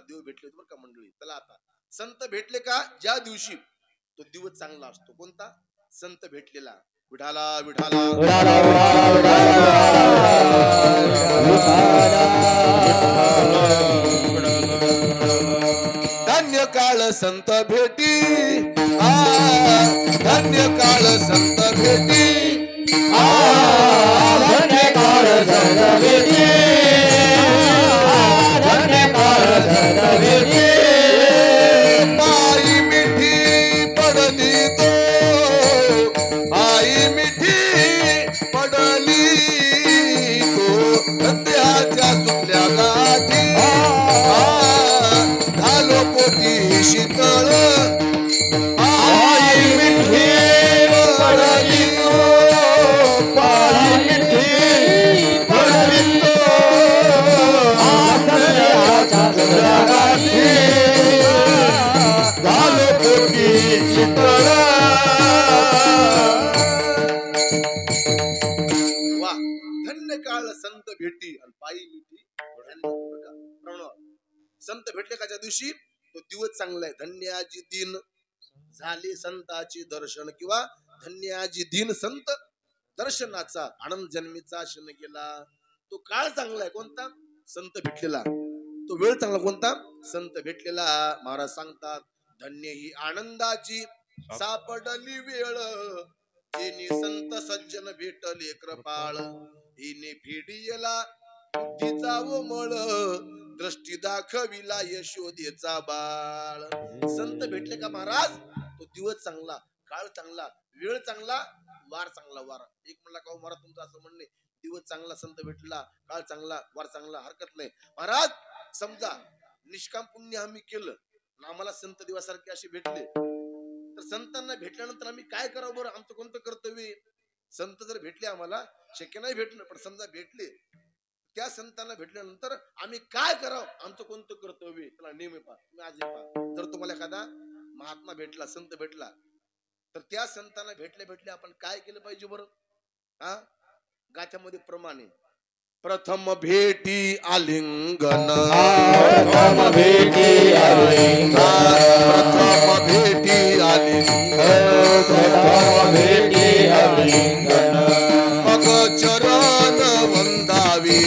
देव भेटले होते बरं का मंडळी. चला आता संत भेटले का ज्या दिवशी तो दिवस चांगला असतो. कोणता? संत भेटलेला. विठाला विठाला धन्य काळ संत भेटी, धन्य काळ संत भेटी, धन्य काळ संत भेटी, धन्य काळ संत भेटी. आई मिठी पडली तो, आई मिठी पडली तो सत्याच्या सुटल्या गाठी, झालो पोटी शीतळ. आई मिठी पडली तो, आई मिठी पडली तो सत्याच्या सुटल्या गाठी, झालो पोटी शीतळ. वा धन्य काळ संत भेटी आणि पायी मिठी प्रणव. संत भेटले का ज्या दिवशी तो दिवस चांगला आहे. धन्याजी दिन झाले संताची दर्शन, किंवा धन्याजी दिन संत दर्शनाचा आनंद जन्मीचा क्षण गेला. तो काळ चांगला आहे. कोणता? संत भेटलेला. तो वेळ चांगला कोणता? संत भेटलेला. महाराज सांगतात धन्य ही आनंदाची सापडली वेळ, जेने संत सज्जन भेटले कृपाळ, हिने भेडियला बुद्धीचा व मळ, दृष्टी दाखविला यशोदेचा बाळ. संत भेटले का महाराज तो दिवस चांगला, काळ चांगला, वेळ चांगला, वार चांगला. वार एक म्हणला का महाराज तुमचं असं म्हणणे, दिवस चांगला संत भेटला, काळ चांगला, वार चांगला, हरकत नाही महाराज. समजा निष्काम पुण्य आम्ही केलं, आम्हाला संत देवासारखे असे भेटले, तर संतांना भेटल्यानंतर आम्ही काय करावं बरं? आमचं कोणतं कर्तव्य? संत जर भेटले आम्हाला, शक्य नाही भेटणं, पण समजा भेटले, त्या संतांना भेटल्यानंतर आम्ही काय करावं? आमचं कोणतं कर्तव्य? त्याला नेहमी पहा. तुम्ही आज पहा, जर तुम्हाला एखादा महात्मा भेटला, संत भेटला, तर त्या संतांना भेटल्या भेटल्या आपण काय केलं पाहिजे बरं? हा गाथ्यामध्ये प्रमाणे प्रथम भेटी आलिंगन, प्रथम भेटी आलिंगन, प्रथम भेटी आलिंगन, प्रथम भेटी आलिंगन. मग चरण वंदावी,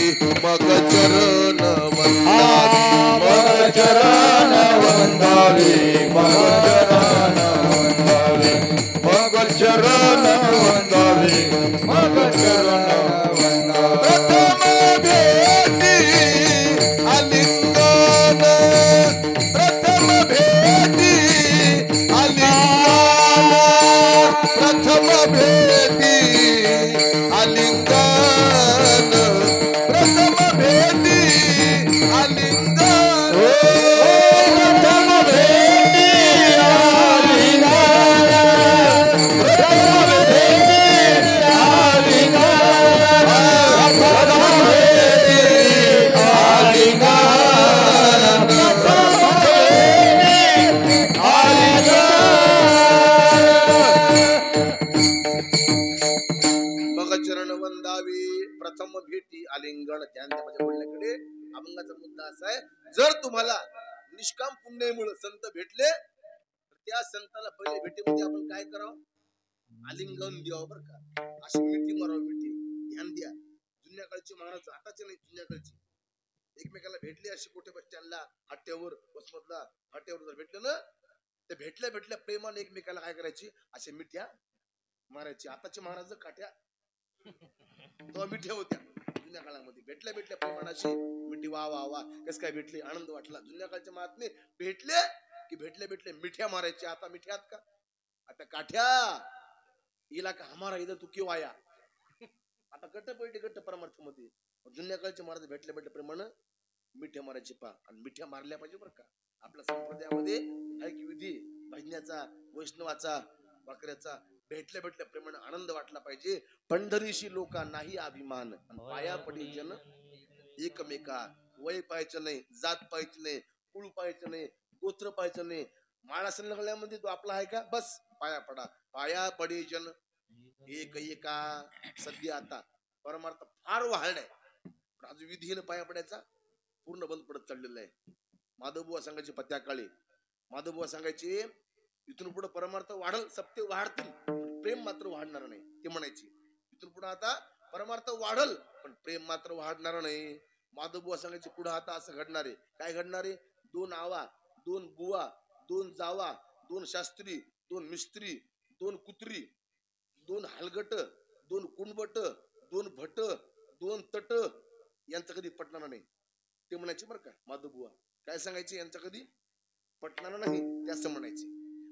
मग चरण वंदावी, मग चरण वंदावी, मग चरण वंदावी, मग चरण वंदावी, मग चरण वंदावी. प्रथम भेटी आलिंगन, प्रथम भेटी आलिंगन, प्रथम भेटी आलिंगन, प्रथम भेटी आलिंगन. प्रथम भेटी आलिंगन, प्रथम भेटी आलिंगन, प्रथम भेटी आलिंगन, प्रथम भेटी आलिंगन. मग चरण वंदावी, प्रथम भेटी आलिंगन. ध्यान द्या माझ्या बोलण्याकडे. अभंगाचा मुद्दा असा आहे, जर तुम्हाला निष्काम पुण्यामुळे संत भेटले, तर त्या संताला पहिले भेटीमध्ये आपण काय करावं? आलिंगन द्यावं बरं का. अशी मिठी मारावी, मिठी. ध्यान द्या, जुन्या काळची महाराज, आताचे नाही, जुन्या काळची. एकमेकाला भेटले अशी कुठे बस स्टँडला, फाट्यावर, बसमधला फाट्यावर जर भेटले ना, ते भेटल्या भेटल्या प्रेमाने एकमेकाला काय करायची? अशा मिठ्या मारायची. आताचे महाराज काठ्या तो मिठ्या होत्या. जुन्या काळामध्ये भेटल्या भेटल्या प्रेमानाशी मिठी, वा वा वा, कस काय भेटले, आनंद वाटला. जुन्या काळच्या महात्मे भेटले की भेटले भेटले मिठ्या मारायचे. आता मिठ्यात का? आता काठ्या इला का हमारा इधर तू क्यों आया. आता गट्ट पैठी गट्ट परमार्थ मध्ये. जुन्या काळचे महाराज भेटल्या भेटल्या प्रेमानं मिठ्या मारायचे. पा आणि मिठ्या मारल्या पाहिजे बरं का. आपल्या संप्रदायामध्ये आहे की विधी भजनाचा, वैष्णवाचा, वाकऱ्याचा, भेटल्या भेटल्या प्रेमानं आनंद वाटला पाहिजे. पंढरीशी लोका नाही अभिमान, पाया पडी जन एकमेका. वय पाहायचं नाही, जात पाहायचं नाही, कुळ पाहायचं नाही, गोत्र पाहायचं नाही. माळा संलग्नामध्ये तो आपला आहे का? बस पाया पडा. पाया पडी जन एक एका. सध्या आता परमार्थ फार वाढलाय, पण अजून विधीने पाया पडायचा पूर्ण बंद पडत चाललेला आहे. माधवबुवा सांगायचे पत्या काळी, माधवबुवा सांगायचे इथून पुढे परमार्थ वाढल, सत्य वाढतील, प्रेम मात्र वाढणार नाही. ते म्हणायचे इथून पुढे आता परमार्थ वाढल पण प्रेम मात्र वाढणार नाही. माधवबुवा सांगायचे पुढे आता असं घडणार आहे. काय घडणार आहे? 2 आवा, 2 बुवा, 2 जावा, 2 शास्त्री, 2 मिस्त्री, 2 कुत्री, 2 हलगट, 2 कुणबट, 2 भट, 2 तट यांचं कधी पटणार नाही. ते म्हणायचे बरं का माधवबुवा. काय सांगायचे? यांचं कधी पटणार नाही ते असं म्हणायचे.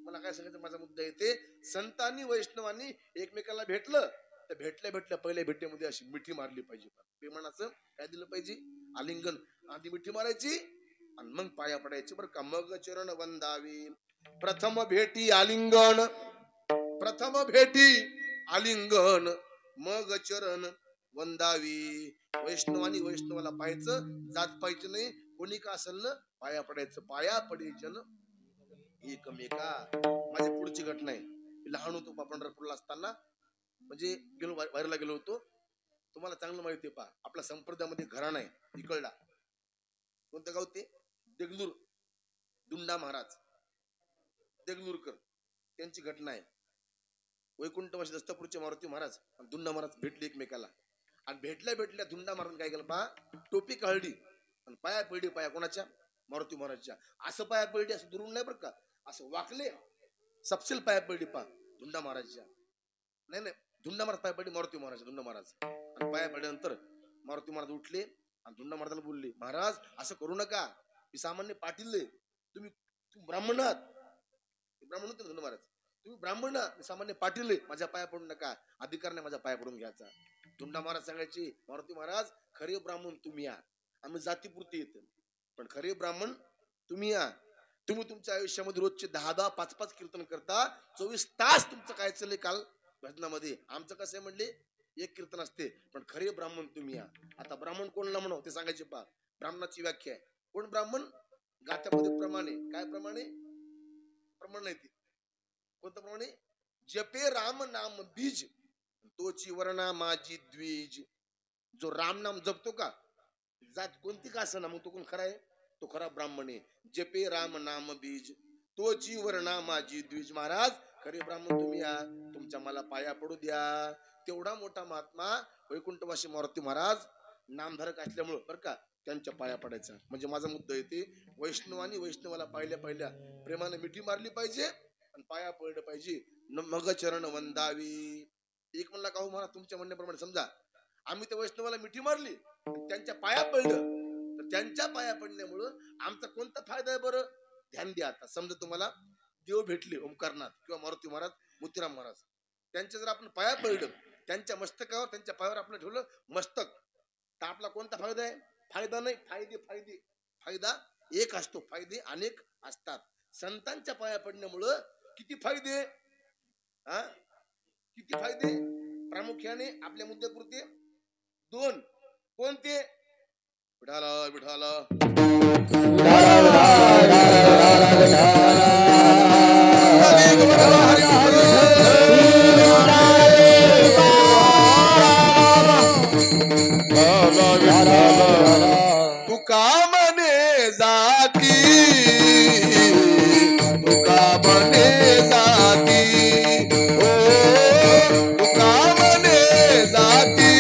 मला काय सांगायचं, माझा मुद्दा येते, संतांनी वैष्णवांनी एकमेकाला भेटलं तर भेटल्या भेटल्या पहिल्या भेटीमध्ये अशी मिठी मारली पाहिजे. प्रेमानाचं काय दिलं पाहिजे? आलिंगन. आधी मिठी मारायची आणि मग पाया पडायचे बरं का. मग चरण वंदावी. प्रथम भेटी आलिंगन, प्रथम भेटी आलिंगन, मग चरण वंदावी. वैष्णवानी वैष्णवाला पाहायचं, जात पाहिजे नाही, कोणी का असेल ना पाया पडायचं. पाया पडायचं एकमेका. माझी पुढची घटना आहे. मी लहान होतो पंढरपूरला असताना, म्हणजे गेलो वारीला गेलो होतो. तुम्हाला चांगलं माहिती आहे पहा, आपल्या संप्रदायामध्ये घराणा आहे इकडला. कोणतं गाव ते? देगलूर. दुंडा महाराज देगलूरकर, त्यांची घटना आहे. वैकुंठवासी दस्तपूरचे मारुती महाराज आणि दुंडा महाराज भेटले एकमेकाला. आणि भेटल्या भेटल्या दुंडा महाराज काय केलं पहा, टोपी काढली आणि पाया पडली. पाया कोणाच्या? मारुती महाराजच्या. असं पाया पडली, असं दुरून नाही बरं का, असं वाकले सपसेल पाया पडली पहा दुंडा महाराजच्या. नाही नाही, दुंडा महाराज पाया पडली मारुती महाराज. दुंडा महाराज आणि पाया पडल्यानंतर मारुती महाराज उठले आणि दुंडा महाराजाला बोलले, महाराज असं करू नका, मी सामान्य पाटील, तुम्ही ब्राह्मण आहात. ब्राह्मण होते दुंडा महाराज, तुम्ही ब्राह्मण आहात, मी सामान्य पाटील, माझ्या पाया पडू नका, अधिकार नाही माझ्या पाया पडून घ्यायचा. दुंडा महाराज सांगायचे, मारुती महाराज खरे ब्राह्मण तुम्ही आहात, आम्ही जातीपुरती येतो, पण खरे ब्राह्मण तुम्ही आहात. तुम्ही तुमच्या आयुष्यामध्ये रोजचे 10-10, 5-5 कीर्तन करता, 24 तास तुमचं काय चाललंय काल भजनामध्ये. आमचं कसं आहे म्हणले, 1 कीर्तन असते, पण खरे ब्राह्मण तुम्ही आहात. आता ब्राह्मण कोणला म्हणू ते सांगायचे पहा. ब्राह्मणाची व्याख्या आहे. कोण ब्राह्मण? गाथ्यामध्ये प्रमाणे. काय प्रमाणे? प्रमाण नाही ते. कोणतं प्रमाणे? जपे राम नाम बीज, तोची वर्णा माझी द्विज. जो राम नाम जपतो का, जात कोणती का असं ना, मग तो कोण खरा आहे? तो खरा ब्राह्मण आहे. जपे राम नाम बीज, तोची वर्णा माझी द्विज. महाराज खरे ब्राह्मण तुम्ही या, तुमच्या मला पाया पडू द्या. तेवढा मोठा महात्मा वैकुंठवासी मारुती महाराज नामधारक असल्यामुळं बरं का त्यांच्या पाया पडायचा. म्हणजे माझा मुद्दा येते, वैष्णवानी वैष्णवाला पाहिल्या पाहिल्या प्रेमाने मिठी मारली पाहिजे आणि पाया पडलं पाहिजे. मग चरण वंदावी. एक म्हणला का हो महाराज, तुमच्या म्हणण्याप्रमाणे समजा आम्ही त्या वैष्णवाला मिठी मारली, त्यांच्या पाया पडलं, तर त्यांच्या पाया पडल्यामुळं आमचा कोणता फायदा आहे बरं? ध्यान द्या. आता समजा तुम्हाला देव भेटले, ओंकारनाथ किंवा मारुती महाराज, मोतीराम महाराज, त्यांच्या जर आपण पाया पडलं, त्यांच्या मस्तकावर त्यांच्या पायावर आपण ठेवलं मस्तक, तर आपला कोणता फायदा आहे? फायदा नाही, फायदे फायदे. फायदा एक असतो, फायदे अनेक असतात. संतांच्या पाया पडण्यामुळं किती फायदे, किती फायदे? प्रामुख्याने आपल्या मुद्द्यापुरते 2. कोणते? विठाला विठाला तुका मने जाती, तुका मने जाती, ओ तुका मने जाती,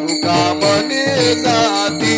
तुका मने जाती.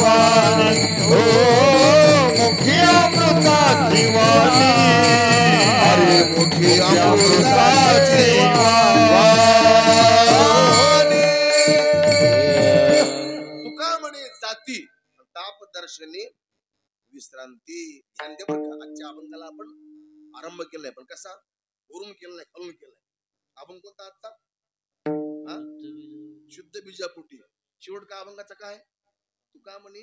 वाणी हो मुखी अमृताची वाणी अरे मुखी अमृताची वाणी तुका म्हणे जाती ताप दर्शनी विश्रांती. ध्यान दे बरं का. आजच्या अभंगाला आपण आरंभ केलाय पण कसा वरून केलाय खालून केलाय. अभंग कोणता आजचा हा? शुद्ध बीजापोटी. शेवट का अभंगाचा काय तुका म्हणे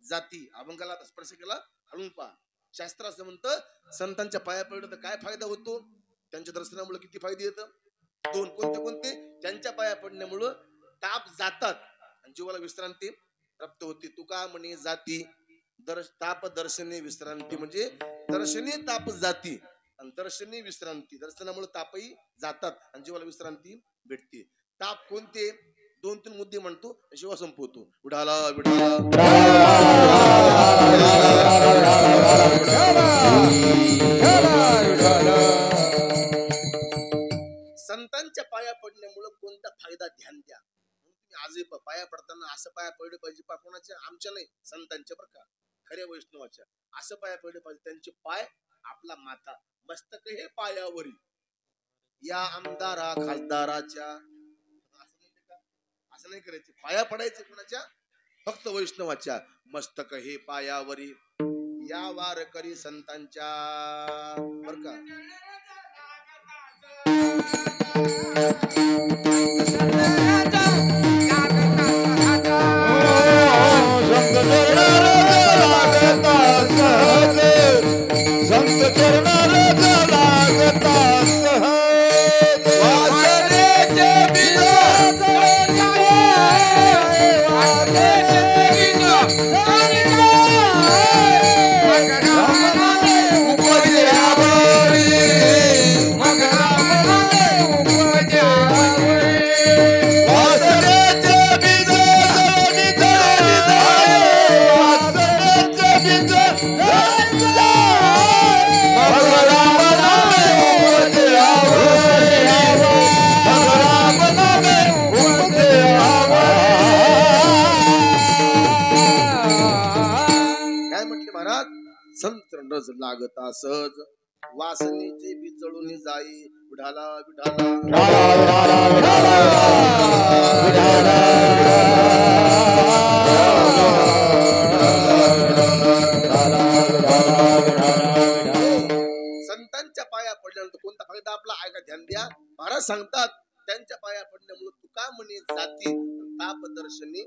जाती. अभंगाला स्पर्श केला खालून पहा. शास्त्र असं म्हणतं संतांच्या पाया पडलं तर काय फायदा होतो. त्यांच्या दर्शनामुळे किती फायदे येतात. दोन कोणते कोणते. त्यांच्या पाया पडण्यामुळं ताप जातात आणि जीवाला विश्रांती प्राप्त होते. तुका म्हणे जाती ताप दर्शनी विश्रांती म्हणजे दर्शनी ताप जाती आणि दर्शनी विश्रांती. दर्शनामुळे तापही जातात आणि जीवाला विश्रांती भेटते. ताप कोणते 2-3 मुद्दे म्हणतो शिवा संपवतो. विठाला विठाला संतांच्या पाया पडण्यामुळे कोणता फायदा ध्यान द्या. आजही पाया पडताना असं पाया पडले पाहिजे पा कोणाच्या आमच्या नाही संतांच्या बरं का खऱ्या वैष्णवाच्या. असं पाया पडले पाहिजे त्यांचे पाय आपला माथा मस्तक हे पायावरील. या आमदारा खासदाराच्या असं नाही करायचे. पाया पडायचे कोणाच्या फक्त वैष्णवाच्या. मस्तक हे पायावरी या वारकरी संतांच्या बर का. संत चरणार लागता सहज वासनेचे बीज लागता सहज वासनेचे बी जळून जाई. विठाला विठाला संतांच्या पाया पडल्यानंतर कोणता फायदा आपला आहे का ध्यान द्या. महाराज सांगतात त्यांच्या पाया पडल्यामुळे तुका म्हणे जाती ताप दर्शनी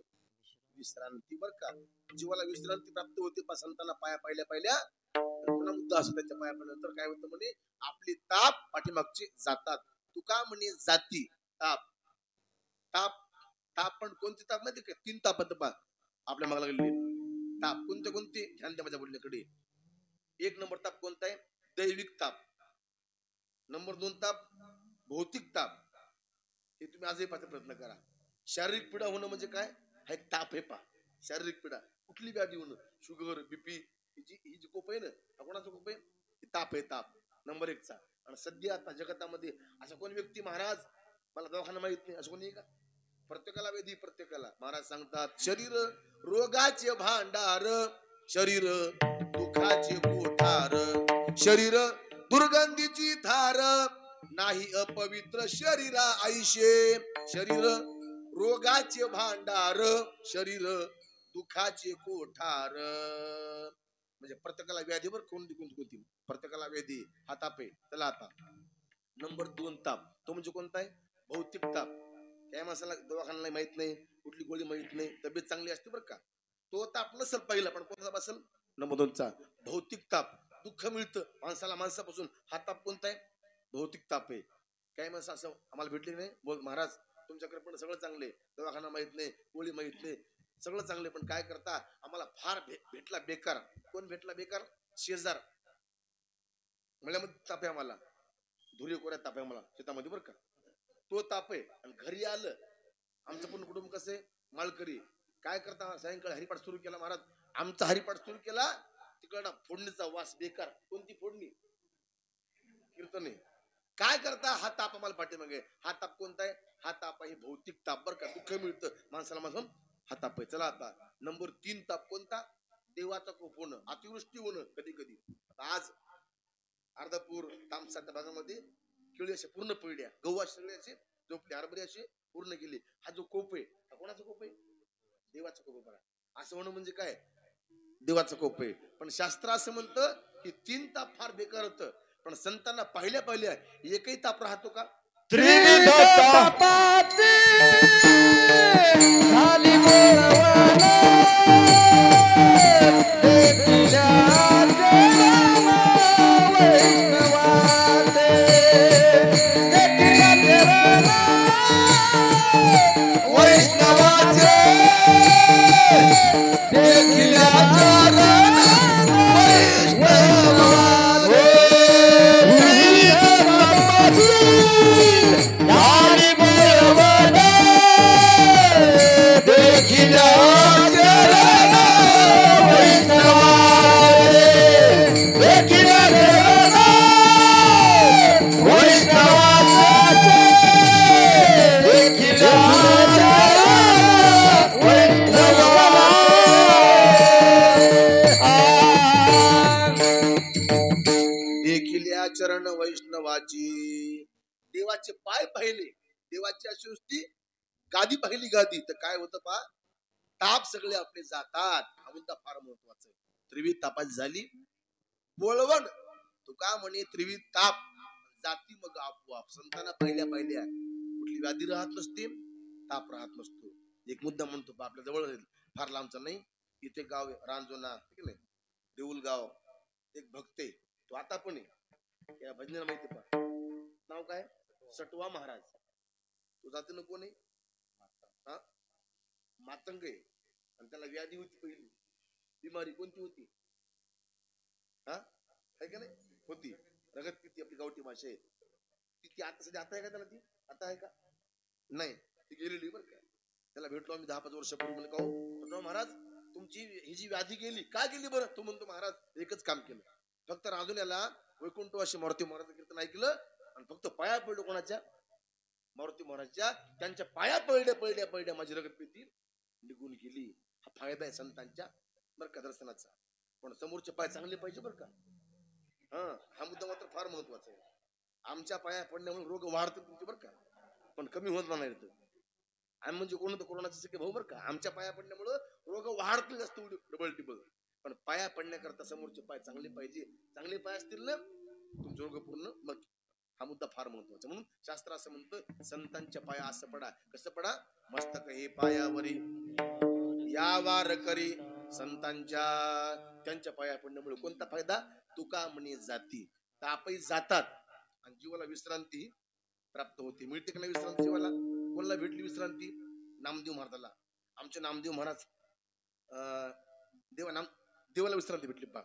विश्रांती बर का. जीवाला विश्रांती प्राप्त होते पण संतांना पाया पहिल्या पुन्हा मुद्दा असतो त्यांच्या पाया पडल्यानंतर काय होतं म्हणे आपली ताप पाठीमागची जातात. तुका म्हणे जाती ताप ताप ताप पण कोणते ताप माहिती का 3 ताप आपल्या मागला गेलेले ताप कोणते कोणते ध्यान द्या माझ्या बोलण्याकडे. 1 नंबर ताप कोणता आहे दैविक ताप. नंबर 2 ताप भौतिक ताप. हे तुम्ही आजही पाहण्याचा प्रयत्न करा. शारीरिक पीडा होणं म्हणजे काय हा ताप आहे पा. शारीरिक पीडा कुठली व्याधी होणं शुगर बीपी ही जी कोप आहे ना कोणाचा कोप आहे ताप आहे ताप नंबर 1 चा. आणि सध्या आता जगतामध्ये असा कोण व्यक्ती महाराज मला दवाखाना माहित नाही असं कोणी का. प्रत्येकाला व्याधी प्रत्येकाला. महाराज सांगतात शरीर रोगाचे भांडार शरीर दुखाचे कोठार शरीर दुर्गंधीची धार नाही अपवित्र शरीरा आईशे. शरीर रोगाचे भांडार शरीर दुखाचे कोठार म्हणजे प्रत्येकाला व्याधीवर कोणती प्रत्येकाला व्याधी हा ताप आहे त्याला. आता नंबर 2 ताप तो म्हणजे कोणता आहे भौतिक ताप. काय माणसाला दवाखान्याला माहित नाही कुठली गोळी माहित नाही तब्येत चांगली असते बरं का. तो ताप नसेल पहिला पण कोणता ताप असेल नंबर 2 चा भौतिक ताप. दुःख मिळतं माणसाला माणसापासून हा ताप कोणता आहे भौतिक ताप आहे. काय माणसं असं आम्हाला भेटले नाही बोल महाराज तुमच्याकडे पण सगळं चांगले दवाखाना माहित नाही गोळी माहित नाही सगळं चांगले पण काय करता आम्हाला फार भेटला बेकार. कोण भेटला बेकार शेजार मळ्यामध्ये ताप आहे आम्हाला धुरी कोऱ्यात ताप आहे मला शेतामध्ये बरं का. तो ताप आहे आणि घरी आलं आमचं पूर्ण कुटुंब कसं आहे माळकरी. काय करता सायंकाळी हरिपाठ सुरू केला महाराज. आमचा हरिपाठ सुरू केला तिकडं फोडणीचा वास बेकार. कोणती फोडणी कीर्तने. काय करता हा ताप आम्हाला पाठीमागे. हा ताप कोणता आहे हा ताप आहे भौतिक ताप बरं का. दुःख मिळतं माणसाला माझं हा ताप आहे. चला आता नंबर 3 ताप कोणता? देवाचा कोप होणं, अतिवृष्टी होणं कधी कधी. आज अर्धापूर तामसाच्या भागामध्ये केळी अशा पूर्ण पडल्या, गहू असे सगळे असे झोपले, हरभरे असे पूर्ण गेले. हा जो कोप आहे हा कोणाचा कोप आहे? देवाचा कोप आहे. असं होणं म्हणजे काय? देवाचा कोप आहे. पण शास्त्र असं म्हणतं की 3 ताप फार बेकार होतं. पण संतांना पाहिल्या एकही ताप राहतो का? त्रिविध तापाची झाली बोलवान, देखिल्या चरण वैष्णवाचे, देखिल्या चरण वैष्णवाचे, देखिल्या चरण वैष्णवाचे. त्रिविध तापाची झाली बोलवान, देखिल्या चरण वैष्णवाचे, देखिल्या चरण वैष्णवाचे, देखिल्या चरण वैष्णवाचे. देखिल्या चरण वैष्णवाची. देवाचे पाय पाहिले, देवाची अशी नुसती गादी पाहिली, गादी तर काय होतं पा? ताप सगळे आपले जातात. हा मुद्दा फार महत्वाचा आहे. त्रिविध तापाची झाली बोलवण. तुका म्हणे त्रिविध ताप जाती मग आपोआप. संतांना पाहिल्या कुठली व्याधी राहत नसते, ताप राहत नसतो. एक मुद्दा म्हणतो पा, आपल्या जवळ राहील, फार लांबचा नाही. इथे गाव आहे रांजोना, ठीक नाही, देऊल गाव. एक भक्त आहे, तो आता पण आहे. या भजनाला माहिती पा, नाव काय? सटवा महाराज. तो जातीनं कोण आहे? हा, मातंग आहे. आणि त्याला व्याधी होती, पहिली बिमारी कोणती होती? हा, आहे का नाही? होती रगत पित्ती, आपली गावठी भाषा आहे ती. आता सध्या आता आहे का त्याला? ती आता आहे का? नाही, ती गेलेली बरं का. त्याला भेटलो आम्ही 10-5 वर्षापूर्वी. म्हणलं का हो महाराज, तुमची ही जी व्याधी गेली का गेली बरं? तो म्हणतो महाराज एकच काम केलं, फक्त रांजोल्याला वैकुंठवासी मारुती महाराज कीर्तन ऐकलं आणि फक्त पाया पडलो. कोणाच्या? मारुती महाराजच्या. त्यांच्या पाया पडल्या माझी रगतपेटी निघून गेली. हा फायदा आहे संतांच्या बरं का दर्शनाचा. पण समोरचे पाय चांगले पाहिजे बरं का. हा मुद्दा मात्र फार महत्वाचा आहे. आमच्या पाया पडण्यामुळे रोग वाढतात तुमचे बरं का, पण कमी होत नाही. आम्ही म्हणजे कोण होतं? कोरोनाचे सगळे भाऊ बरं का. आमच्या पाया पडण्यामुळे रोग वाढतील जास्त, डबल टिबल. पण पाया पडण्याकरता समोरचे पाय चांगले पाहिजे. चांगले पाय असतील ना, तुमचे रोग पूर्ण मग. हा मुद्दा फार महत्वाचा. म्हणून शास्त्र असं म्हणतं, संतांच्या पाया असं पडा. कसं पडा? मस्तक हे पायावरी या वार करी संतांच्या. त्यांच्या पाया पडण्यामुळे कोणता फायदा? तुका म्हणे जाती, तापही जातात आणि जीवाला विश्रांती प्राप्त होते. मिळते का नाही विश्रांती जीवाला? कोणाला भेटली विश्रांती? नामदेव महाराजाला. आमचे नामदेव महाराज देवाला विश्रांती भेटली पा.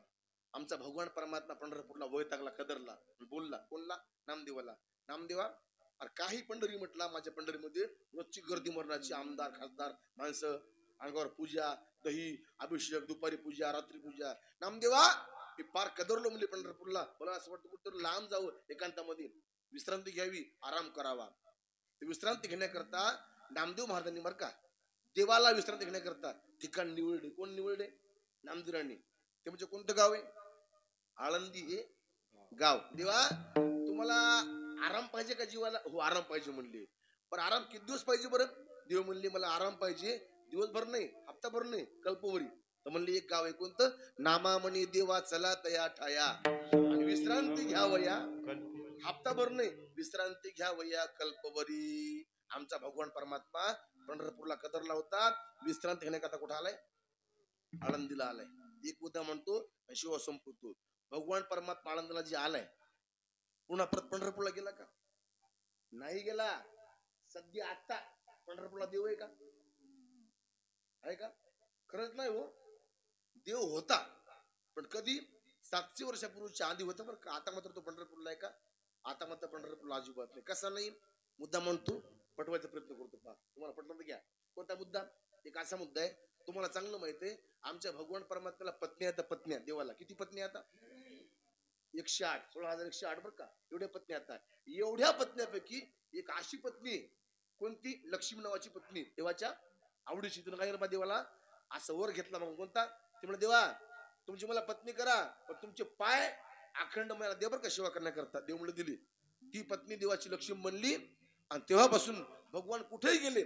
आमचा भगवान परमात्मा पंढरपूरला वैतागला, कदरला, बोलला. कोणला? नामदेवाला. नामदेवा, अरे काही पंढरी म्हटला, माझ्या पंढरीमध्ये रोजची गर्दी मरणाची, आमदार खासदार माणसं, अंगावर पूजा, दही अभिषेक, दुपारी पूजा, रात्री पूजा. नामदेवा, मी पार कदरलो म्हणजे पंढरपूरला. मला असं वाटतं कुठं लांब जावं, एकांतामध्ये विश्रांती घ्यावी, आराम करावा. विश्रांती घेण्याकरता नामदेव महाराजांनी बरं का, देवाला विश्रांती घेण्याकरता ठिकाण निवडले. कोण निवडले? नामदेवांनी. ते म्हणजे कोणतं गाव आहे? आळंदी हे गाव. देवा, तुम्हाला आराम पाहिजे का जीवाला? हो आराम पाहिजे म्हणले. पण आराम किती दिवस पाहिजे बरं? देव म्हणले मला आराम पाहिजे दिवसभर नाही, हप्ताभर नाही, कल्पवरी. तर म्हणले एक गाव आहे कोणतं? नामामणी देवा चला तया ठाया, आणि विश्रांती घ्यावया हप्ताभर नाही, विश्रांती घ्यावया कल्पवरी. आमचा भगवान परमात्मा पंढरपूरला कदरला होता, विश्रांती घेण्याकरता कुठं आलाय? आळंदीला आलाय. एक मुद्दा म्हणतो शिव संपतो. भगवान परमात्मा आळंदीला जे आलाय, पुन्हा परत पंढरपूरला गेला का? नाही गेला. सध्या आता पंढरपूरला देव आहे का? आहे का? खरंच नाही हो. देव होता, पण कधी? 700 वर्षापूर्वीच्या आधी होतं बरं का. आता मात्र तो पंढरपूरला आहे का? आता मात्र पंढरपूरला अजिबात नाही. कसा नाही? मुद्दा म्हणतो, पटवायचा प्रयत्न करतो पहा. तुम्हाला पटलं तर घ्या. कोणता मुद्दा? एक असा मुद्दा आहे, तुम्हाला चांगलं माहिती आहे, आमच्या भगवान परमात्म्याला पत्नी आता पत्न्या. देवाला किती पत्नी आता? 108, 16,108 बरं का. एवढ्या पत्नी आता. एवढ्या पत्न्यापैकी एक अशी पत्नी, कोणती? लक्ष्मी नावाची पत्नी देवाच्या आवडीची तुला काय करा देवाला असं वर घेतला मग कोणता ते म्हणा देवा तुमची मला पत्नी करा पण तुमचे पाय अखंड मला दे बरं का सेवा करण्याकरता. देव म्हणलं दिली. ती पत्नी देवाची लक्ष्मी बनली आणि तेव्हापासून भगवान कुठेही गेले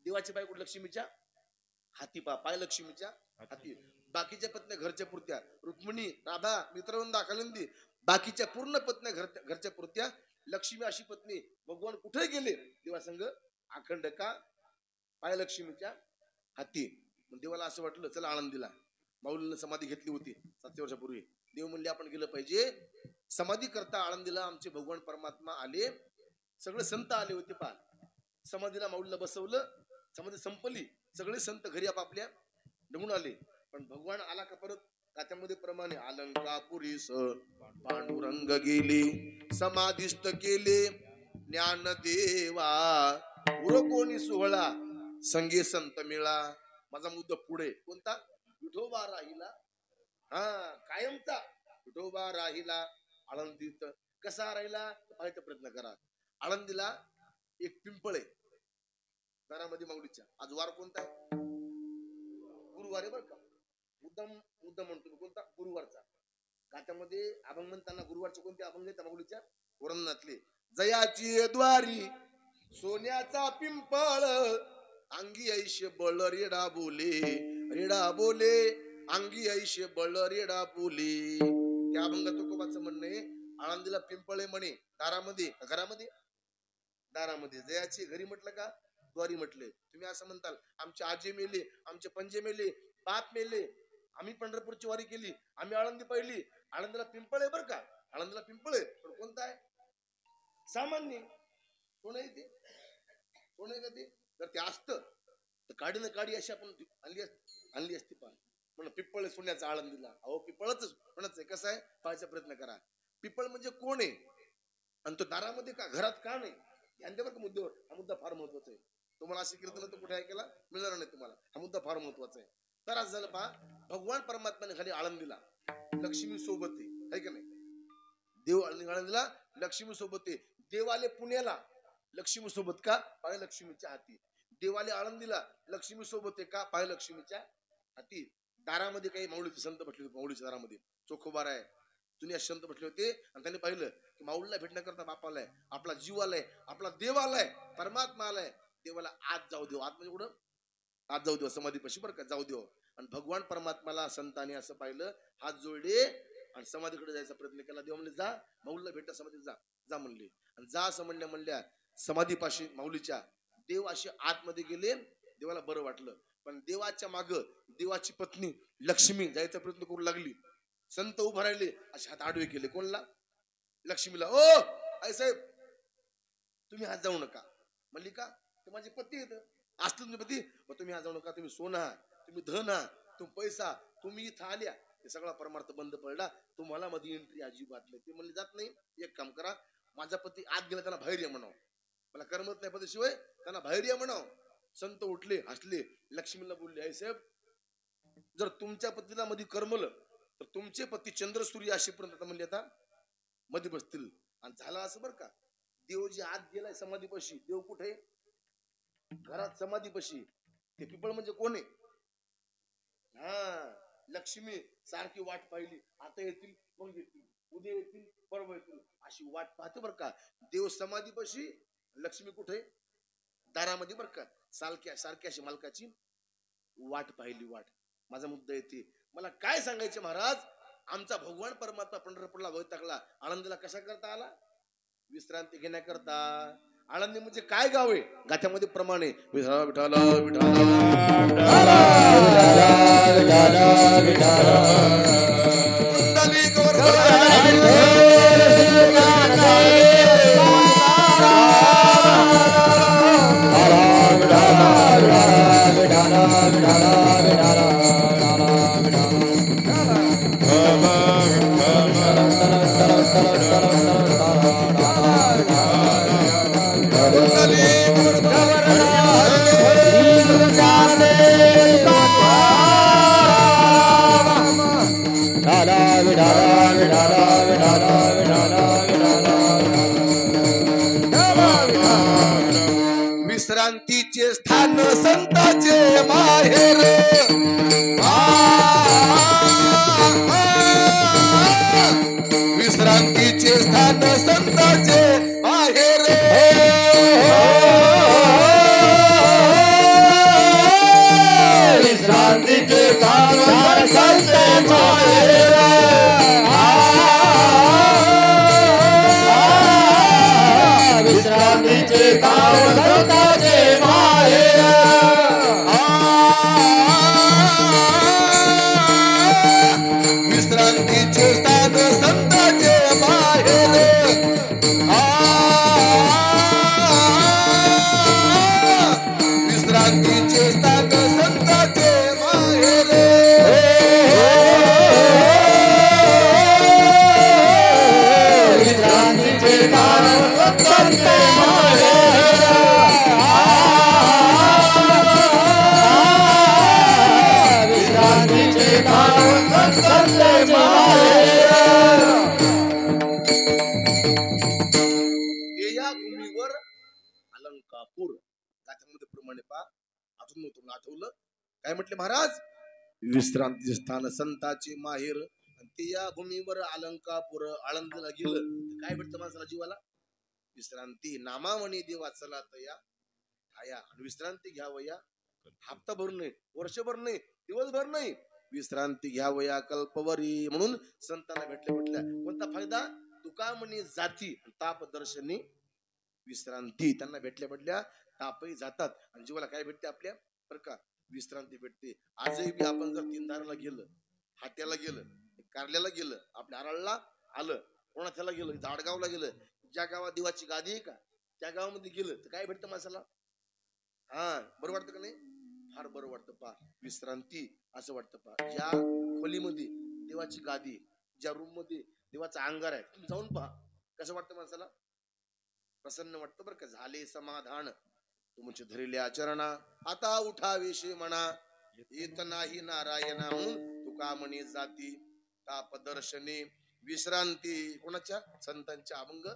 देवाचे पाय कुठे लक्ष्मीच्या हाती पाय लक्ष्मीच्या हाती. बाकीच्या पत्न्या घरच्या पुरत्या रुक्मिणी राधा मित्रवृंदा कालिंदी बाकीच्या पूर्ण पत्न्या घरच्या पुरत्या. लक्ष्मी अशी पत्नी भगवान कुठे गेले देवासंग अखंड का पाय लक्ष्मीच्या हाती. देवाला असं वाटलं चला आळंदीला. माऊलीनं समाधी घेतली होती 700 वर्षापूर्वी. देव म्हणले आपण गेलं पाहिजे समाधी करता आळंदीला. आमचे भगवान परमात्मा आले सगळे संत आले होते पहा. समाधीला माऊलीला बसवलं समाधी संपली सगळे संत घरी आपापल्या निघून आले. पण भगवान आला का परत त्याच्यामध्ये प्रमाणे अलंकापुरीस पांडुरंग गेले समाधिस्थ केले ज्ञानदेवा पुर कोणी सोहळा संगे संत मिळा. माझा मुद्दा पुढे कोणता विठोबा राहिला कायमचा विठोबा राहिला आळंदीत. कसा राहिला पाहायचा प्रयत्न करा. आळंदीला एक पिंपळ आहे दारामध्ये माऊलीच्या. आज वार कोणता आहे गुरुवार आहे बरं का. मुद्दाम म्हणतो कोणता गुरुवारचा. गात्यामध्ये अभंग म्हणताना गुरुवारचे कोणते अभंग आहेत माऊलीच्या वर्णनातले. जयाची द्वारी सोन्याचा पिंपळ अंगी ऐशे बळ रेडा बोले अंगी ऐशे बळ रेडा बोले. त्या अभंगात तुकोबाचं म्हणणं आहे आळंदीला पिंपळ आहे म्हणे दारामध्ये घरामध्ये दारामध्ये. जयाची घरी म्हटलं का द्वारी म्हटले. तुम्ही असं म्हणताल आमचे आजे मेले आमचे पंजे मेले बाप मेले आम्ही पंढरपूरची वारी केली आम्ही आळंदी पाहिली. आळंदीला पिंपळ आहे बरं का. आळंदीला पिंपळ आहे पण कोणता आहे सामान्य कोण आहे ते कोण आहे का ते जर ते असतं तर काडी ना काडी अशी आपण आणली असती पण म्हणून पिंपळ सोन्याचा आळंदीला. अहो पिंपळच म्हणच आहे. कसं आहे पाहायचा प्रयत्न करा. पिंपळ म्हणजे कोण आहे आणि तो दारामध्ये का घरात का नाही यांच्यावर का मुद्द्यावर. हा मुद्दा फार महत्वाचा आहे. तुम्हाला असे कीर्तन तर कुठे ऐकायला मिळणार नाही तुम्हाला. हा मुद्दा फार महत्वाचा आहे. तर आज झालं पहा भगवान परमात्म्याने खाली आळंदीला लक्ष्मी सोबत आहे का नाही. देव आळंदीला लक्ष्मी सोबत आहे. देवाले पुण्याला लक्ष्मी सोबत का पाय लक्ष्मीच्या हाती. देवाले आळंदीला लक्ष्मी सोबत आहे का पाय लक्ष्मीच्या हाती. दारामध्ये काही माऊलीचे संत बसले होते. माऊलीच्या दारामध्ये चोखोबार आहे जुने संत बसले होते आणि त्यांनी पाहिलं की माऊलीला भेटण्याकरता बाप आलाय आपला जीव आलाय आपला देव आलाय परमात्मा आलाय. देवाला आज जाऊ देव. आत म्हणजे कुठं आज जाऊ देव समाधीपाशी बरं का जाऊ देव. आणि भगवान परमात्माला संतांनी असं पाहिलं हात जोडले आणि समाधीकडे जायचा प्रयत्न केला. देव म्हणले जा माऊलीला भेटा समाधीत जा म्हणले. आणि जा असं म्हणल्या समाधीपाशी माऊलीच्या देव असे आतमध्ये गेले. देवाला बरं वाटलं. पण देवाच्या माग देवाची पत्नी लक्ष्मी जायचा प्रयत्न करू लागली. संत उभा राहिले असे हात आडवे केले कोणला लक्ष्मीला. ओ आई साहेब तुम्ही हात जाऊ नका म्हणली का ते माझे पती येत असलं तुमचे पती मग तुम्ही हात जाऊ नका. तुम्ही सोना तुम्ही धन तुम्ही पैसा तुम्ही इथं आल्या ते सगळा परमार्थ बंद पडला. तुम्हाला मध्ये एंट्री अजिबात नाही. ते म्हणले जात नाही. एक काम करा माझा पती आत गेला त्यांना बाहेर या म्हणाव. मला करमत नाही पती शिवाय त्यांना बाहेर या म्हणाव. संत उठले हसले लक्ष्मीला बोलले आई साहेब जर तुमच्या पतीला मध्ये करमलं तर तुमचे पती चंद्र सूर्य असेपर्यंत आता म्हणले आता मध्ये बसतील. आणि झाला असं बरं का देव जे आत गेलाय समाधीपाशी. देव कुठे घरात समाधीपाशी. ते पिंपळ म्हणजे कोण आहे लक्ष्मी सारखी वाट पाहिली. आता येतील मग येतील उद्या येतील परवा येतील अशी वाट पाहते बरं का. देव समाधीपाशी लक्ष्मी कुठे दारामध्ये बरं का. सारखी अशी मालकाची वाट पाहिली वाट. माझा मुद्दा येते मला काय सांगायचे महाराज आमचा भगवान परमात्मा पंढरपूरला वैतागला आळंदीला कशा करता आला विश्रांती घेण्याकरता. आळंदी म्हणजे काय गाव आहे गाथ्यामध्ये प्रमाणे विठ्ठल विठ्ठल विश्रांतीचे स्थान संताचे विश्रांतीचे काम संतांचे माहेर विश्रांतीचे काम संतांचे माहेर विश्रांतीचे स्थान संतांचे माहेर विश्रांतीचे स्थान संतांचे माहेर विश्रांतीचे स्थान संतांचे माहेर विश्रांतीचे स्थान संतांचे माहेर या भूमीवर अलंकापूर त्याच्यामध्ये प्रमाणे पा अजून तुम्हाला आठवलं काय म्हटले महाराज विश्रांती स्थान संताचे माहेर आणि ते या भूमीवर अलंकापूर आळंदीला गेलं काय भेटतं माणसाला जीवाला विश्रांती नामावणी देवा चला तया आया आणि विश्रांती घ्यावया हप्ताभर नाही वर्षभर नाही दिवसभर नाही विश्रांती घ्यावया कल्पवरी म्हणून संतांना भेटल्या म्हटल्या कोणता फायदा तुका म्हणे जाती ताप दर्शनी विश्रांती त्यांना भेटल्या भेटल्या तापही जातात आणि जीवाला काय भेटते आपल्या बरं का विश्रांती भेटते आजही बी आपण जर तीनधाराला गेलं हाट्याला गेलं कारल्याला गेलं आपल्या आराळला आलं कोणाच्याला गेलं झाडगावला गेलं ज्या गावात देवाची गादी आहे का त्या गावामध्ये गेलं तर काय भेटतं माणसाला हा बरं वाटतं का नाही फार बरं वाटतं पा विश्रांती असं वाटतं पा ज्या खोलीमध्ये देवाची गादी ज्या रूम मध्ये देवाचा अंगार आहे तुम्ही जाऊन पहा कसं वाटतं माणसाला प्रसन्न वाटतं बरं का झाले समाधान तुमचे धरिले आचरणा आता उठावेशे म्हणा येत नाही नारायणा म्हणून तुका म्हणे जाती ताप दर्शने विश्रांती कोणाच्या संतांच्या अभंग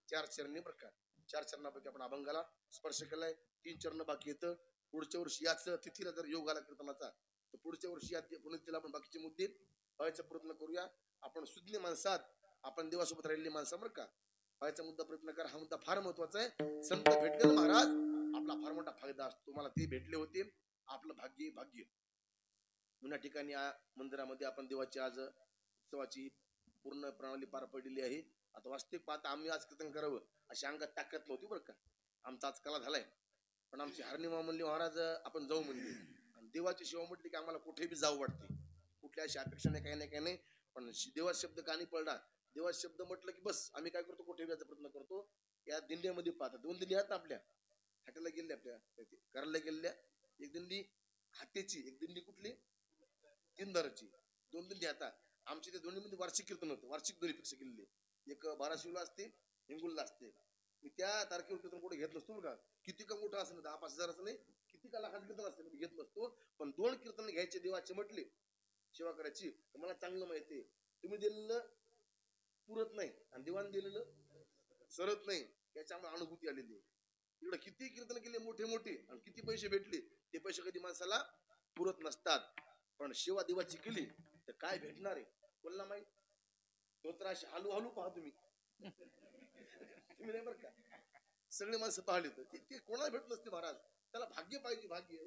4 चरणी बरं का 4 चरणापैकी आपण अभंगाला स्पर्श केलाय 3 चरण बाकी येतं पुढच्या वर्षी याच तिथीला जर योग आला कीर्तनाचा तर पुढच्या वर्षी या पुण्याला आपण बाकीचे मुद्दे व्हायचा प्रयत्न करूया आपण सुज्ञ माणसात आपण देवासोबत राहिलेली माणसं बरं का व्हायचा मुद्दा प्रयत्न करा हा मुद्दा फार महत्वाचा आहे संत भेटले महाराज आपला फार मोठा फायदा असतो तुम्हाला ते भेटले होते आपलं भाग्य भाग्य पुण्या ठिकाणी मंदिरामध्ये आपण देवाची आज उत्सवाची पूर्ण प्रणाली पार पडलेली आहे आता वास्तविक पाहता आम्ही आज कीर्तन करावं अशी अंगात ताकद नव्हती बरं का आमचा आज कला झालाय पण आमची हरणीमा म्हणली महाराज आपण जाऊ म्हणली आणि देवाची सेवा म्हटली की आम्हाला कुठेही जाऊ वाटते कुठल्या अशी अपेक्षा नाही काही नाही पण देवाचा शब्द कानी पडला देवाचा शब्द म्हटलं की बस आम्ही काय करतो कुठे जायचा प्रयत्न करतो या दिंड्यामध्ये पाहता 2 दिंडी आहेत आपल्या हाट्याला गेल्या आपल्या करायला गेलेल्या एक दिंडी हातेची एक दिंडी कुठली तीनदाराची 2 दिंडी आता आमच्या त्या दोन्हीमध्ये वार्षिक कीर्तन होतं वार्षिक दोन्ही फिक्स केलेली एक बाराशिवला असते हिंगुलला असते मी त्या तारखेवर कीर्तन कुठे घेत नसतो का किती का मोठं असं 10-5 हजार असं नाही किती का लाखाचं कीर्तन असतं मी घेत नसतो पण 2 कीर्तन घ्यायचे देवाचे म्हटले सेवा करायची तर मला चांगलं माहिती तुम्ही दिलेलं पुरत नाही आणि देवाने दिलेलं सरत नाही याच्यामुळे अनुभूती आलेली इकडे किती कीर्तन केले मोठे मोठे आणि किती पैसे भेटले ते पैसे कधी माणसाला पुरत नसतात पण सेवा देवाची केली तर काय भेटणार आहे बोलला माहित स्तोत्र अशी हलू हलू पहा तुम्ही तुम्ही नाही बरं का सगळे माणसं पाहिले तर ते कोणाला भेटत नसते महाराज त्याला भाग्य पाहिजे भाग्य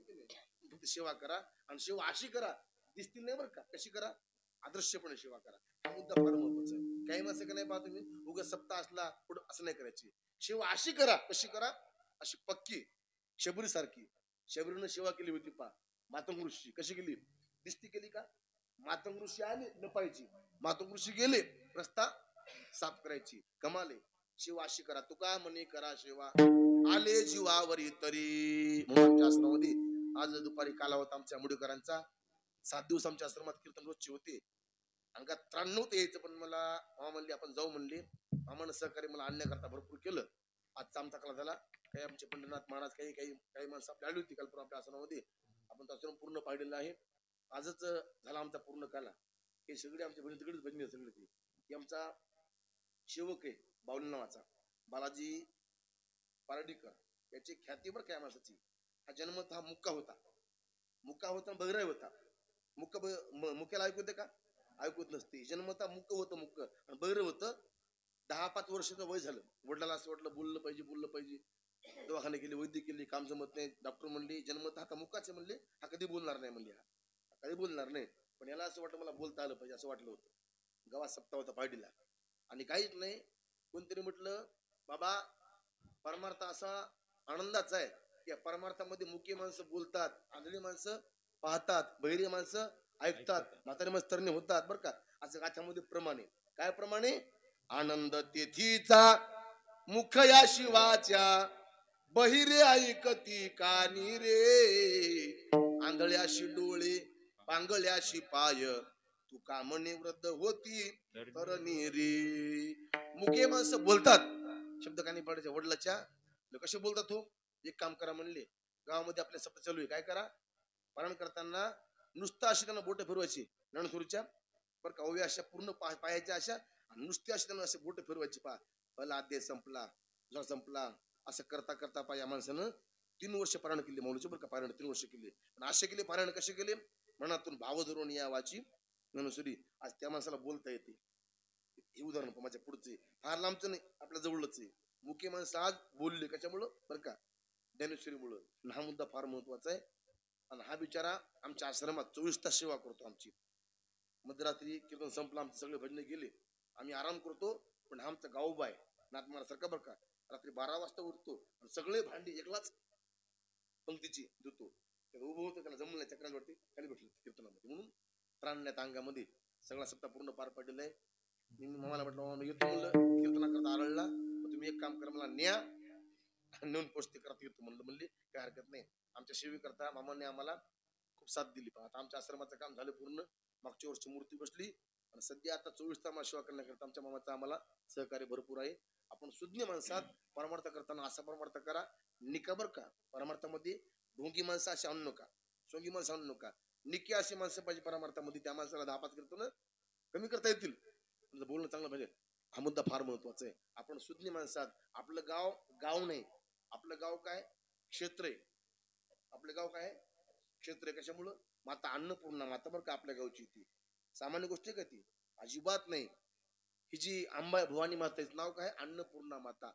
फक्त सेवा करा आणि सेवा अशी करा दिसतील नाही बरं का कशी करा आदर्शपणे सेवा करा हा मुद्दा फार महत्वाचा आहे काही माणसं का नाही पाहा तुम्ही उगा सप्ताह असला पुढं असं नाही करायची सेवा अशी करा कशी करा अशी पक्की शबरी सारखी शबरीनं सेवा केली होती पा मातंग ऋषी कशी केली दिसती केली का मातंग ऋषी आले लपायची मातंग ऋषी गेले रस्ता साफ करायची कमाले सेवा अशी करा तुका म्हणे करा सेवा आले जीवावरी तरी म्हणून आमच्या आश्रमामध्ये आज दुपारी काला होता आमच्या मुडेकरांचा 7 दिवस आमच्या आश्रमात कीर्तन रोजचे होते अंगात त्राण नव्हते यायचं पण मला मामा म्हणली आपण जाऊ म्हणले मामानं सहकार्य मला आणण्याकरता भरपूर केलं आजचा आमचा काला झाला काही आमचे पंढरनाथ महाराज काही माणसं आपली आली होती काल आपल्या आश्रमामध्ये आपण तो आश्रम पूर्ण पाहिलेला आहे आजच झाला आमचा पूर्ण काला हे सगळे आमच्या बहिणी तिकडेच बहिणी सगळे ते आमचा सेवक आहे बाऊल नावाचा बालाजी पारडीकर याची ख्याती बरं काय माणसाची हा जन्मत हा मुक्का होता बगराय होता मुक्याला ऐकू येते का ऐकूत नसते जन्मता मुक्क होतं मुक्क आणि बगरे होतं 10-5 वर्षाचं वय झालं वडिलाला असं वाटलं बोललं पाहिजे दवाखाने केले वैद्य केली काम जमत नाही डॉक्टर म्हणले जन्मत हा का मुक्काचे म्हणले हा कधी बोलणार नाही म्हणले हा काही बोलणार नाही, पण याला असं वाटलं मला बोलता आलं पाहिजे असं वाटलं होतं. गावात सप्ताह होता पार्टीला आणि काहीच नाही. कोणतरी म्हटलं बाबा परमार्थ असा आनंदाचा आहे की परमार्थामध्ये मुख्य माणसं बोलतात, आंधळी माणसं पाहतात, बहिरी माणसं ऐकतात, म्हातारी माणसं तरणे होतात बरं का. असं गाथ्यामध्ये प्रमाणे काय प्रमाणे आनंद तेथीचा मुख या शिवाच्या बहिरे ऐकती कानी रे, आंधळ्याशी डोळे पांगळ्याशी पाय तू कामने वृद्ध होती तरणी रे. मुके माणसं बोलतात शब्द कानी पडायच्या वडिलाच्या. कसे बोलतात हो, एक काम करा म्हणले गावामध्ये आपल्या सप्ताह चालू आहे, काय करा पारायण करताना नुसतं अशी त्यांना बोट फिरवायची रणसुरीच्या बरं का, ओव्या अशा पूर्ण पायाच्या अशा आणि नुसती अशी त्यांना असे बोट फिरवायची. पहिला अध्याय संपला, दुसरा संपला, असं करता करता या माणसानं 3 वर्ष पारायण केले मौलीचे बरं का. पारायण 3 वर्ष केले, पण असे केले पारायण कसे केले, मनातून भाव धरून या वाची रणसुरी. आज त्या माणसाला बोलता येते. हे उदाहरण माझ्या पुढचे फार लांबचं नाही, आपल्या जवळच आहे. मुख्य माणसं आज बोलले कशामुळं बरं का, ज्ञानेश्वरीमुळं. हा मुद्दा फार महत्वाचा आहे. आणि हा बिचारा आमच्या आश्रमात 24 तास सेवा करतो आमची. मध्यरात्री कीर्तन संपलं, आमचे सगळे भजने गेले, आम्ही आराम करतो. पण हा आमचा गावबा आहे नाथमारा सारखा बरं का. रात्री 12 वाजता उठतो आणि सगळे भांडी एकलाच पंक्तीची धुतो. त्याला उभं होतं, त्याला जमलं चक्रांवरती खाली बसलं कीर्तनामध्ये, म्हणून प्राणण्यात अंगामध्ये सगळा सप्ताह पूर्ण पार पडलेला आहे. मी मामाला म्हटलं येतो म्हणलं कीर्तना करता आरळला, तुम्ही एक काम करा मला न्या नेऊन पोचते करता येतो म्हणलं. म्हणली काय हरकत नाही. आमच्या सेवे करता मामाने आम्हाला खूप साथ दिली. पण आता आमच्या आश्रमाचं काम झालं पूर्ण. मागच्या वर्षी मूर्ती बसली आणि सध्या आता 24 तास सेवा करण्याकरता आमच्या मामाचं आम्हाला सहकार्य भरपूर आहे. आपण सुज्ञ माणसात परमार्थ करताना असा परमार्थ करा निका बरं का. परमार्थामध्ये ढोंगी माणसं अशी आणू नका, सोंगी माणसं आणू नका, निकी अशी माणसं पाहिजे परमार्थामध्ये. त्या माणसाला 10-5 कीर्तन कमी करता येतील, बोलणं चांगलं पाहिजे. हा मुद्दा फार महत्वाचा आहे. आपण सुज्ञ माणसात आपलं गाव गाव नाही, आपलं गाव काय क्षेत्र आहे. आपलं गाव काय क्षेत्र आहे. कशामुळं माता अन्नपूर्णा माता बरं का आपल्या गावची. ती सामान्य गोष्ट आहे का, ती अजिबात नाही. ही जी अंबा भवानी माता नाव काय अन्नपूर्णा माता.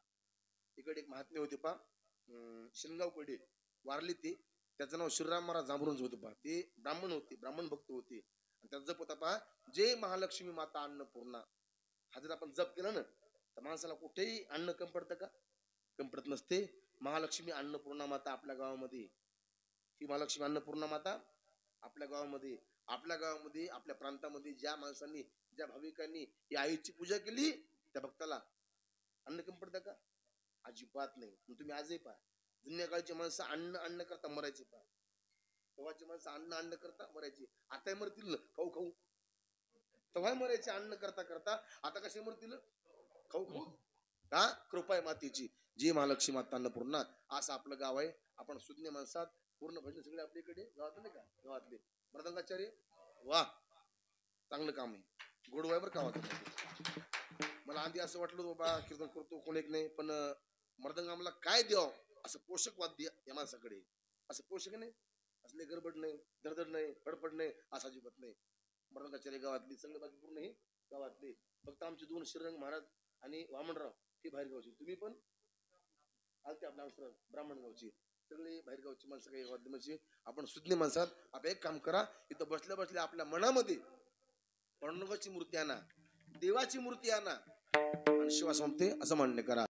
इकडे एक महात्मे होते पा शिनगावकडे वारली ती, त्याचं नाव श्रीराम महाराज जांभरूनच होते पा. ते ब्राह्मण होते, ब्राह्मण भक्त होते. आणि त्याचा जप होता पहा जय महालक्ष्मी माता अन्नपूर्णा. हा जर आपण जप केला ना तर माणसाला कुठेही अन्न कम पडतं का, कम पडत नसते. महालक्ष्मी अन्नपूर्णा माता आपल्या गावामध्ये, ही महालक्ष्मी अन्नपूर्णा माता आपल्या गावामध्ये, आपल्या प्रांतामध्ये ज्या माणसांनी ज्या भाविकांनी या आईची पूजा केली त्या भक्ताला अन्न कम पडतं का, अजिबात नाही. तुम्ही आजही पहा जुन्या काळची माणसं अन्न करता मरायची पहा. तेव्हाची माणसं अन्न करता मरायची. आता मरतील ना खाऊ खाऊ, तेव्हा मरायचे अन्न करता करता. आता कसे मरतील खाऊ खाऊ. हा कृपा आहे मातेची. जी महालक्ष्मी माता अन्नपूर्णा. असं आपलं गाव आहे. आपण सुज्ञ माणसात पूर्ण भजन सगळे आपल्याकडे गावातले का गावातले मृदंगाचार्य वा चांगलं काम आहे. गोड वाय बरं का. मला आधी असं वाटलं बाबा कीर्तन करतो कोण एक नाही, पण मृदंग आम्हाला काय द्यावं असं पोषक वाद्य या माणसाकडे. असं पोषक नाही, असले गडबड नाही, धडधड नाही, फडफड नाही, असा अजिबात नाही. मृदंगाचार्य गावातली सगळे बाकी पूर्ण हे गावातले. फक्त आमचे 2 श्रीरंग महाराज आणि वामनराव हे बाहेर गावचे. तुम्ही पण आलते आपल्या आश्रम ब्राह्मण गावची. सगळे बाहेरगावची माणसं काही वाद्यमाची. आपण सुज्ञ माणसात आपण एक काम करा, इथं बसल्या बसल्या आपल्या मनामध्ये पांडुरंगाची मूर्ती आणा, देवाची मूर्ती आणा आणि शिवा संपते असं मान्य करा.